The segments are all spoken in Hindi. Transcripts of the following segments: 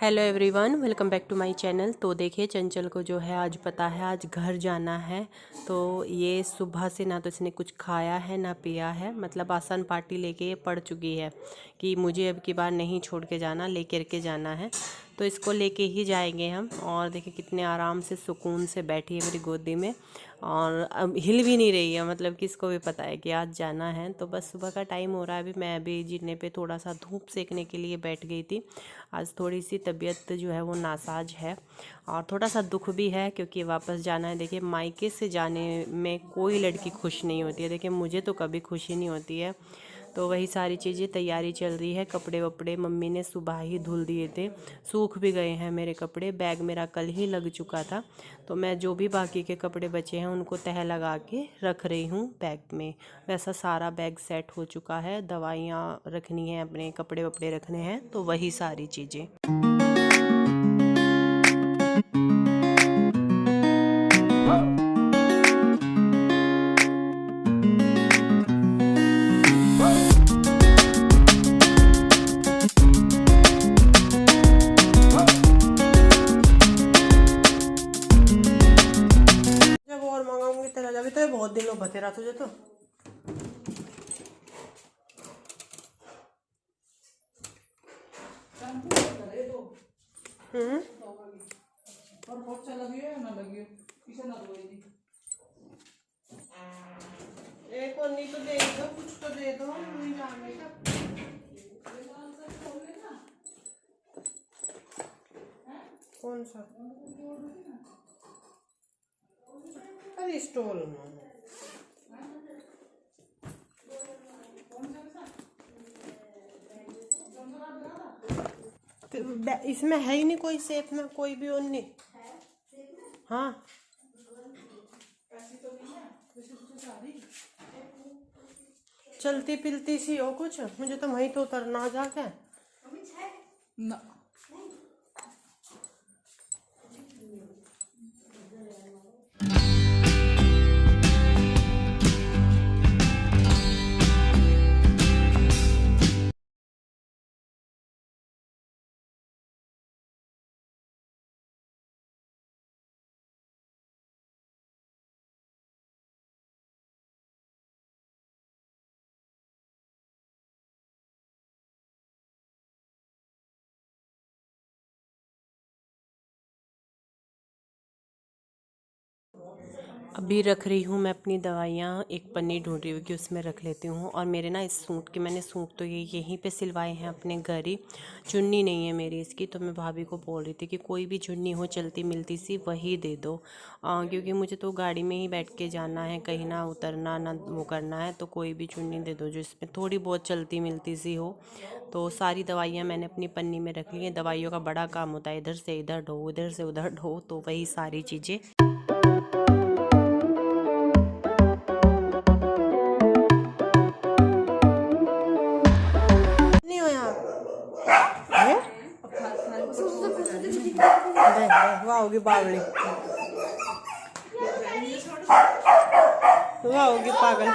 Hello everyone, welcome back to my channel. तो देखिए, चंचल को जो है आज पता है आज घर जाना है। तो ये सुबह से ना तो इसने कुछ खाया है ना पिया है, मतलब आसान पार्टी लेके ये पड़ चुकी है कि मुझे अब की बार नहीं छोड़ के जाना, लेकर के जाना है। तो इसको लेके ही जाएंगे हम। और देखिए कितने आराम से सुकून से बैठी है मेरी गोदी में, और अब हिल भी नहीं रही है, मतलब कि इसको भी पता है कि आज जाना है। तो बस सुबह का टाइम हो रहा है, अभी मैं अभी जीने पे थोड़ा सा धूप सेकने के लिए बैठ गई थी। आज थोड़ी सी तबीयत जो है वो नासाज है और थोड़ा सा दुख भी है क्योंकि वापस जाना है। देखिए, मायके से जाने में कोई लड़की खुश नहीं होती है। देखिए, मुझे तो कभी खुशी नहीं होती है। तो वही सारी चीज़ें तैयारी चल रही है। कपड़े वपड़े मम्मी ने सुबह ही धुल दिए थे, सूख भी गए हैं मेरे कपड़े। बैग मेरा कल ही लग चुका था, तो मैं जो भी बाकी के कपड़े बचे हैं उनको तह लगा के रख रही हूँ बैग में। वैसा सारा बैग सेट हो चुका है, दवाइयाँ रखनी है, अपने कपड़े वपड़े रखने हैं, तो वही सारी चीज़ें। तो बहुत दिनों बतेरा तुझे तो एक और नहीं तो दे दो, कुछ तो दे दो। कौन सा? अरे स्टॉल में इसमें है ही नहीं कोई सेफ में, कोई भी और नहीं। हाँ, चलती पिलती सी हो कुछ, मुझे तो वहीं तो उतरना जाके ना। अभी रख रही हूँ मैं अपनी दवाइयाँ, एक पन्नी ढूंढ रही हूँ कि उसमें रख लेती हूँ। और मेरे ना इस सूट के, मैंने सूट तो ये यहीं पे सिलवाए हैं अपने घर ही। चुन्नी नहीं है मेरी इसकी, तो मैं भाभी को बोल रही थी कि कोई भी चुन्नी हो चलती मिलती सी वही दे दो, क्योंकि मुझे तो गाड़ी में ही बैठ के जाना है, कहीं ना उतरना ना वो करना है। तो कोई भी चुन्नी दे दो जो इसमें थोड़ी बहुत चलती मिलती सी हो। तो सारी दवाइयाँ मैंने अपनी पन्नी में रख ली हैं। दवाइयों का बड़ा काम होता है, इधर से इधर ढो, इधर से उधर ढो, तो वही सारी चीज़ें। वाह होगी बावली, वाह होगी पागल।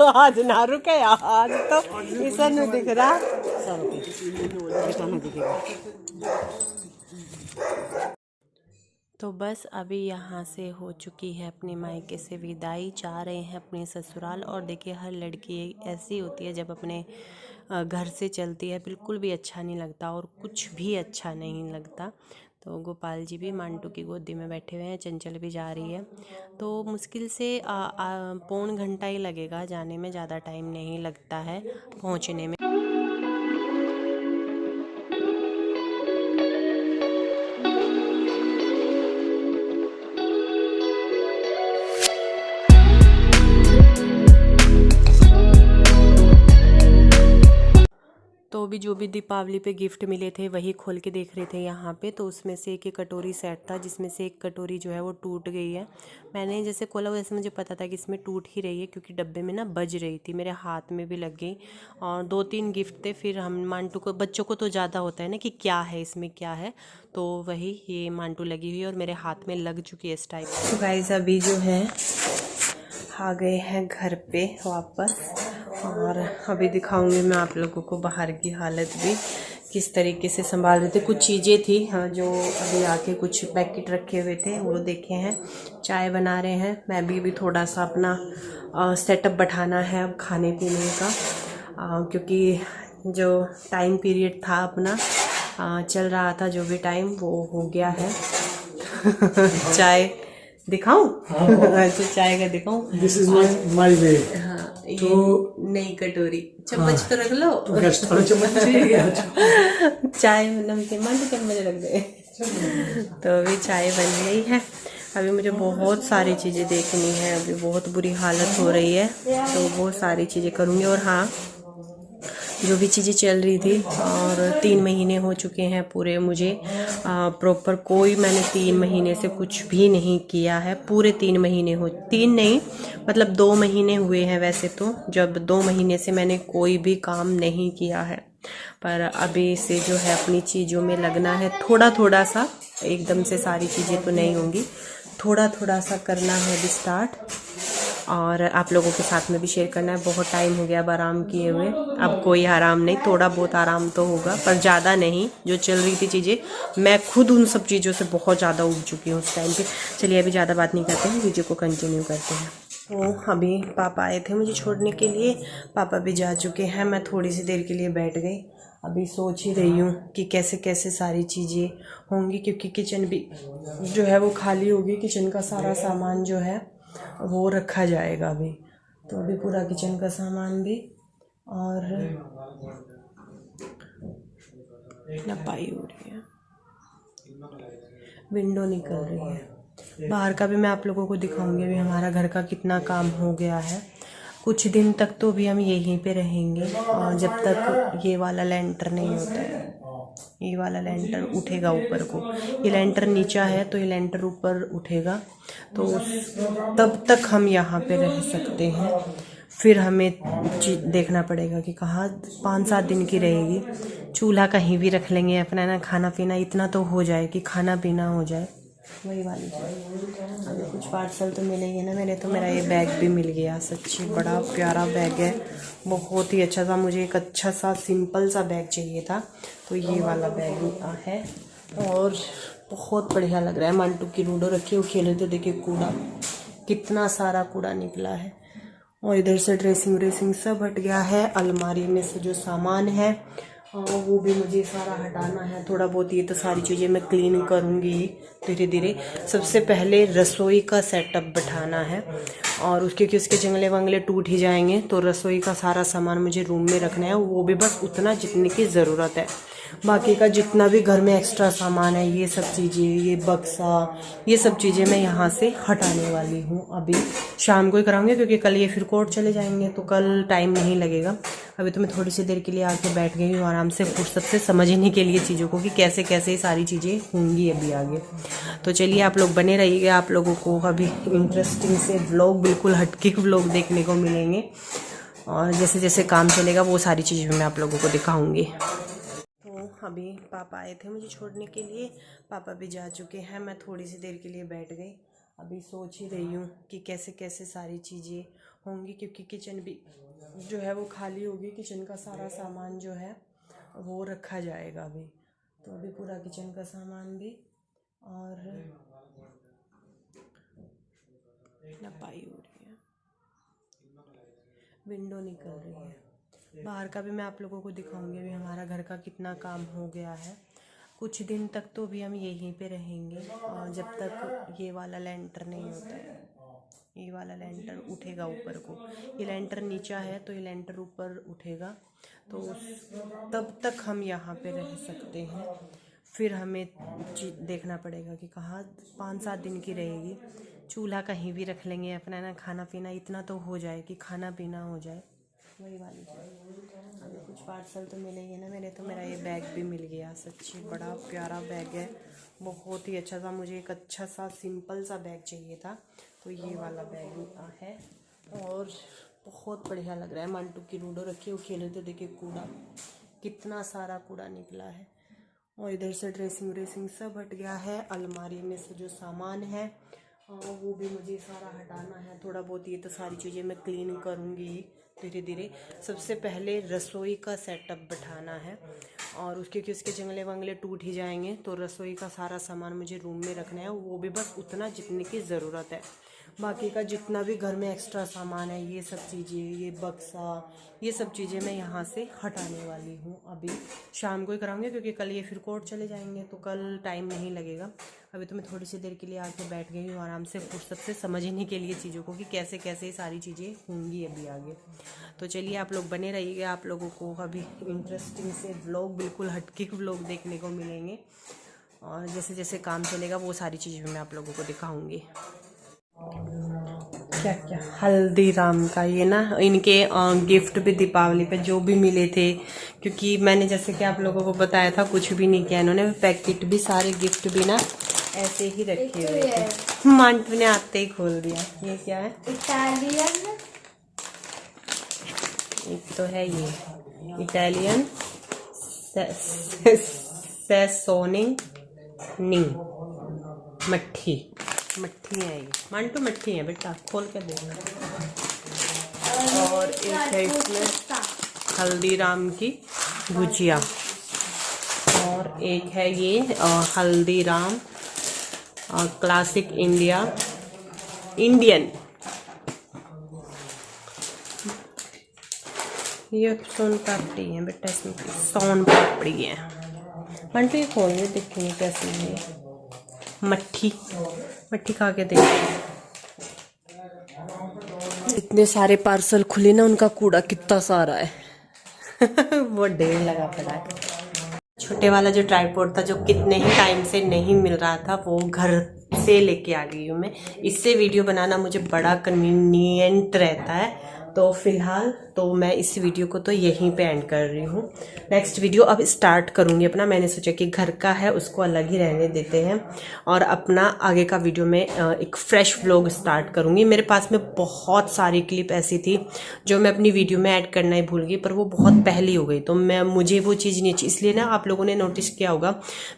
आज ना रुके यार, आज तो ऐसा नहीं दिख रहा। तो बस अभी यहाँ से हो चुकी है अपने मायके से विदाई, जा रहे हैं अपने ससुराल। और देखिए, हर लड़की ऐसी होती है जब अपने घर से चलती है बिल्कुल भी अच्छा नहीं लगता और कुछ भी अच्छा नहीं लगता। तो गोपाल जी भी मांटू की गोदी में बैठे हुए हैं, चंचल भी जा रही है। तो मुश्किल से पौन घंटा ही लगेगा जाने में, ज़्यादा टाइम नहीं लगता है पहुँचने में। तो भी अभी जो भी दीपावली पे गिफ्ट मिले थे वही खोल के देख रहे थे यहाँ पे। तो उसमें से एक कटोरी सेट था जिसमें से एक कटोरी जो है वो टूट गई है। मैंने जैसे खोला वैसे मुझे पता था कि इसमें टूट ही रही है, क्योंकि डब्बे में ना बज रही थी, मेरे हाथ में भी लग गई। और 2-3 गिफ्ट थे। फिर हम मांटू को, बच्चों को तो ज़्यादा होता है ना कि क्या है इसमें क्या है, तो वही ये मांटू लगी हुई है और मेरे हाथ में लग चुकी है इस टाइप। तो गाइस अभी जो है आ गए हैं घर पे वापस, और अभी दिखाऊंगी मैं आप लोगों को बाहर की हालत भी किस तरीके से संभाल रहे थे। कुछ चीज़ें थी हाँ जो अभी आके कुछ पैकेट रखे हुए थे वो देखे हैं। चाय बना रहे हैं, मैं भी थोड़ा सा अपना सेटअप बैठाना है अब खाने पीने का, क्योंकि जो टाइम पीरियड था अपना चल रहा था, जो भी टाइम वो हो गया है। चाय दिखाऊं? अच्छा चाय का दिखाऊं? This is my way. हाँ ये नई कटोरी, चम्मच तो रख लो। तो चम्मच चाहिए क्या? चाय नमकीन मान तो मुझे रख दे। तो अभी चाय बन गई है। अभी मुझे बहुत सारी चीज़ें देखनी है, अभी बहुत बुरी हालत हो रही है, तो बहुत सारी चीज़ें करूँगी। और हाँ, जो भी चीज़ें चल रही थी, और 3 महीने हो चुके हैं पूरे मुझे प्रॉपर, कोई मैंने 3 महीने से कुछ भी नहीं किया है। पूरे 3 महीने हो, 3 नहीं मतलब 2 महीने हुए हैं वैसे तो, जब 2 महीने से मैंने कोई भी काम नहीं किया है। पर अभी से जो है अपनी चीज़ों में लगना है, थोड़ा थोड़ा सा, एकदम से सारी चीज़ें तो नहीं होंगी, थोड़ा थोड़ा सा करना है अभी स्टार्ट, और आप लोगों के साथ में भी शेयर करना है। बहुत टाइम हो गया अब आराम किए हुए, अब कोई आराम नहीं, थोड़ा बहुत आराम तो होगा पर ज़्यादा नहीं। जो चल रही थी चीज़ें, मैं खुद उन सब चीज़ों से बहुत ज़्यादा उग चुकी हूँ उस टाइम पे। चलिए अभी ज़्यादा बात नहीं करते हैं, वीडियो को कंटिन्यू करते हैं। तो अभी पापा आए थे मुझे छोड़ने के लिए, पापा भी जा चुके हैं। मैं थोड़ी सी देर के लिए बैठ गई, अभी सोच ही रही हूँ कि कैसे कैसे सारी चीज़ें होंगी, क्योंकि किचन भी जो है वो खाली होगी। किचन का सारा सामान जो है वो रखा जाएगा अभी, तो अभी पूरा किचन का सामान भी, और नपाई हो रही है, विंडो निकल रही है, बाहर का भी मैं आप लोगों को दिखाऊंगी। अभी हमारा घर का कितना काम हो गया है। कुछ दिन तक तो भी हम यहीं पे रहेंगे, और जब तक ये वाला लेंटर नहीं होता है, ये वाला लेंटर उठेगा ऊपर को, ये लेंटर नीचा है तो ये लेंटर ऊपर उठेगा, तो तब तक हम यहाँ पे रह सकते हैं। फिर हमें देखना पड़ेगा कि कहाँ 5-7 दिन की रहेगी। चूल्हा कहीं भी रख लेंगे अपना ना, खाना पीना इतना तो हो जाए कि खाना पीना हो जाए, वही वाली चीज़। अभी कुछ पार्सल तो मिलेंगे ना मेरे, तो मेरा ये बैग भी मिल गया, सच्ची बड़ा प्यारा बैग है, बहुत ही अच्छा सा। मुझे एक अच्छा सा सिंपल सा बैग चाहिए था, तो ये वाला बैग है, और बहुत बढ़िया लग रहा है। मंटू की लूडो रखी वो खेले, तो देखिए कूड़ा कितना सारा कूड़ा निकला है, और इधर से ड्रेसिंग सब हट गया है। अलमारी में से जो सामान है वो भी मुझे सारा हटाना है थोड़ा बहुत। ये तो सारी चीज़ें मैं क्लीन करूँगी धीरे धीरे। सबसे पहले रसोई का सेटअप बैठाना है, और उसके क्योंकि उसके जंगले वंगले टूट ही जाएंगे, तो रसोई का सारा सामान मुझे रूम में रखना है, वो भी बस उतना जितने की ज़रूरत है। बाकी का जितना भी घर में एक्स्ट्रा सामान है, ये सब चीज़ें, ये बक्सा, ये सब चीज़ें मैं यहाँ से हटाने वाली हूँ। अभी शाम को ही कराऊंगी, क्योंकि कल ये फिर कोर्ट चले जाएंगे, तो कल टाइम नहीं लगेगा। अभी तो मैं थोड़ी सी देर के लिए आके बैठ गई हूँ आराम से, फुर्सत से समझने के लिए चीज़ों को कि कैसे कैसे सारी चीज़ें होंगी अभी आगे। तो चलिए आप लोग बने रहिएगा, आप लोगों को अभी इंटरेस्टिंग से व्लॉग, बिल्कुल हटके व्लॉग देखने को मिलेंगे, और जैसे जैसे काम चलेगा वो सारी चीज़ें मैं आप लोगों को दिखाऊंगी। तो अभी पापा आए थे मुझे छोड़ने के लिए, पापा भी जा चुके हैं। मैं थोड़ी सी देर के लिए बैठ गई, अभी सोच ही रही हूँ कि कैसे कैसे सारी चीज़ें होंगी, क्योंकि किचन भी जो है वो खाली होगी। किचन का सारा सामान जो है वो रखा जाएगा अभी, तो अभी पूरा किचन का सामान भी, और नपाई हो रही है, विंडो निकल रही है, बाहर का भी मैं आप लोगों को दिखाऊंगी। अभी हमारा घर का कितना काम हो गया है। कुछ दिन तक तो भी हम यहीं पे रहेंगे, और जब तक ये वाला लेंटर नहीं होता है, ये वाला लेंटर उठेगा ऊपर को, ये लेंटर नीचा है तो ये लेंटर ऊपर उठेगा, तो तब तक हम यहाँ पे रह सकते हैं। फिर हमें देखना पड़ेगा कि कहाँ 5-7 दिन की रहेगी। चूल्हा कहीं भी रख लेंगे अपना ना, खाना पीना इतना तो हो जाए कि खाना पीना हो जाए, वही वाली चाहिए। अभी कुछ पार्सल तो मिले ही ना मेरे, तो मेरा ये बैग भी मिल गया। सच्ची बड़ा प्यारा बैग है, बहुत ही अच्छा था। मुझे एक अच्छा सा सिंपल सा बैग चाहिए था, तो ये वाला बैग है और बहुत बढ़िया लग रहा है। मंटू की लूडो रखी, वो खेल रहे थे, देखिए कूड़ा कितना सारा कूड़ा निकला है। और इधर से ड्रेसिंग व्रेसिंग सब हट गया है। अलमारी में से जो सामान है वो भी मुझे सारा हटाना है थोड़ा बहुत। ये तो सारी चीज़ें मैं क्लीन करूँगी धीरे धीरे। सबसे पहले रसोई का सेटअप बैठाना है, और उसके क्योंकि उसके जंगले वंगले टूट ही जाएंगे, तो रसोई का सारा सामान मुझे रूम में रखना है, वो भी बस उतना जितने की ज़रूरत है। बाकी का जितना भी घर में एक्स्ट्रा सामान है, ये सब चीज़ें, ये बक्सा, ये सब चीज़ें मैं यहाँ से हटाने वाली हूँ। अभी शाम को ही कराऊंगी, क्योंकि कल ये फिर कोर्ट चले जाएंगे, तो कल टाइम नहीं लगेगा। अभी तो मैं थोड़ी सी देर के लिए आके बैठ गई हूँ आराम से, फुर्सत से समझने के लिए चीज़ों को कि कैसे कैसे ये सारी चीज़ें होंगी अभी आगे। तो चलिए आप लोग बने रहिएगा, आप लोगों को अभी इंटरेस्टिंग से व्लॉग, बिल्कुल हटके व्लॉग देखने को मिलेंगे। और जैसे जैसे काम चलेगा वो सारी चीज़ें मैं आप लोगों को दिखाऊंगी। क्या क्या हल्दीराम का ये ना, इनके गिफ्ट भी दीपावली पे जो भी मिले थे, क्योंकि मैंने जैसे कि आप लोगों को बताया था कुछ भी नहीं किया इन्होंने। पैकेट भी सारे गिफ्ट भी ना ऐसे ही रखे हुए थे। मांटू ने आते ही खोल दिया। ये क्या है? इटालियन। एक तो है ये इटालियन सेसोनिंग नी मट्ठी। मट्ठी है ये मांटू, मट्ठी है बेटा, खोल के देखना। और एक है इसमें हल्दीराम की भुजिया, और एक है ये हल्दीराम क्लासिक इंडियन। ये सोन पापड़ी है बेटा, इसमें सोन पापड़ी है। मंटू ये खोल के देखेंगे कैसी है। मट्ठी खा के देखिए। इतने सारे पार्सल खुले ना, उनका कूड़ा कितना सारा है। वो ढेर लगा पड़ा है। छोटे वाला जो ट्राइपॉड था, जो कितने ही टाइम से नहीं मिल रहा था, वो घर से लेके आ गई हूँ मैं। इससे वीडियो बनाना मुझे बड़ा कन्वीनियंट रहता है। तो फिलहाल तो मैं इस वीडियो को तो यहीं पे एंड कर रही हूँ। नेक्स्ट वीडियो अब स्टार्ट करूँगी अपना। मैंने सोचा कि घर का है उसको अलग ही रहने देते हैं, और अपना आगे का वीडियो में एक फ्रेश व्लॉग स्टार्ट करूँगी। मेरे पास में बहुत सारी क्लिप ऐसी थी जो मैं अपनी वीडियो में ऐड करना ही भूल गई, पर वो बहुत पहले हो गई, तो मुझे वो चीज़ नहीं अच्छी। इसलिए ना आप लोगों ने नोटिस किया होगा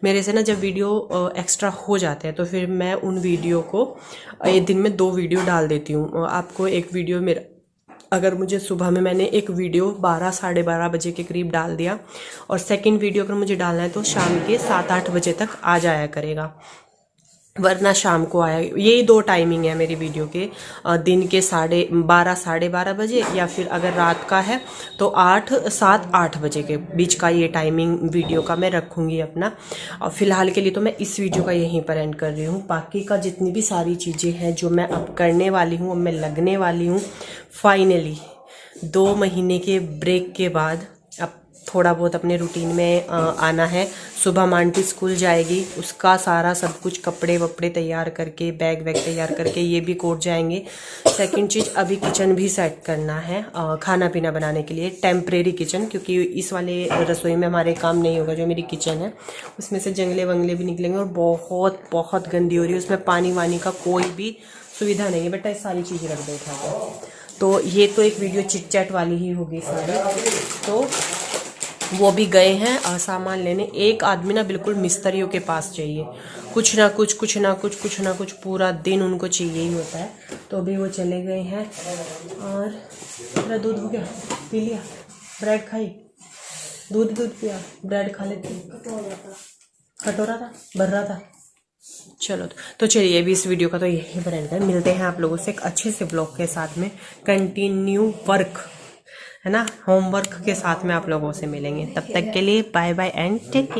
मेरे से ना, जब वीडियो एक्स्ट्रा हो जाते हैं तो फिर मैं उन वीडियो को एक दिन में 2 वीडियो डाल देती हूँ। आपको एक वीडियो मेरा, अगर मुझे सुबह में मैंने एक वीडियो 12 साढ़े 12 बजे के करीब डाल दिया, और सेकंड वीडियो अगर मुझे डालना है तो शाम के 7-8 बजे तक आ जाया करेगा, वरना शाम को आया। यही 2 टाइमिंग है मेरी वीडियो के, दिन के 12 साढ़े 12 बजे, या फिर अगर रात का है तो 7-8 बजे के बीच का ये टाइमिंग वीडियो का मैं रखूँगी अपना। और फिलहाल के लिए तो मैं इस वीडियो का यहीं पर एंड कर रही हूँ। बाकी का जितनी भी सारी चीज़ें हैं जो मैं अब करने वाली हूँ, अब मैं लगने वाली हूँ फाइनली 2 महीने के ब्रेक के बाद। अब थोड़ा बहुत अपने रूटीन में आना है। सुबह मांटी स्कूल जाएगी, उसका सारा सब कुछ कपड़े वपड़े तैयार करके, बैग वैग तैयार करके ये भी कोर्ट जाएंगे। सेकंड चीज़, अभी किचन भी सेट करना है खाना पीना बनाने के लिए, टेम्परेरी किचन, क्योंकि इस वाले रसोई में हमारे काम नहीं होगा। जो मेरी किचन है उसमें से जंगले वंगले भी निकलेंगे, और बहुत बहुत गंदी हो रही है, उसमें पानी वानी का कोई भी सुविधा नहीं है। बेटा ये सारी चीज़ें रख दो उठा कर। तो ये तो एक वीडियो चिट चैट वाली ही होगी सारी। तो वो भी गए हैं सामान लेने। एक आदमी ना बिल्कुल मिस्त्रियों के पास चाहिए, कुछ ना कुछ पूरा दिन उनको चाहिए ही होता है। तो अभी वो चले गए हैं। और मेरा दूध हो गया, पी लिया, ब्रेड खाई, दूध पिया, ब्रेड खा लेती, कटोरा था भर रहा था। चलो तो चलिए अभी इस वीडियो का तो यही पर एंड है। मिलते हैं आप लोगों से एक अच्छे से ब्लॉग के साथ में, कंटिन्यू वर्क है ना, होमवर्क के साथ में आप लोगों से मिलेंगे। तब तक के लिए bye bye and take care.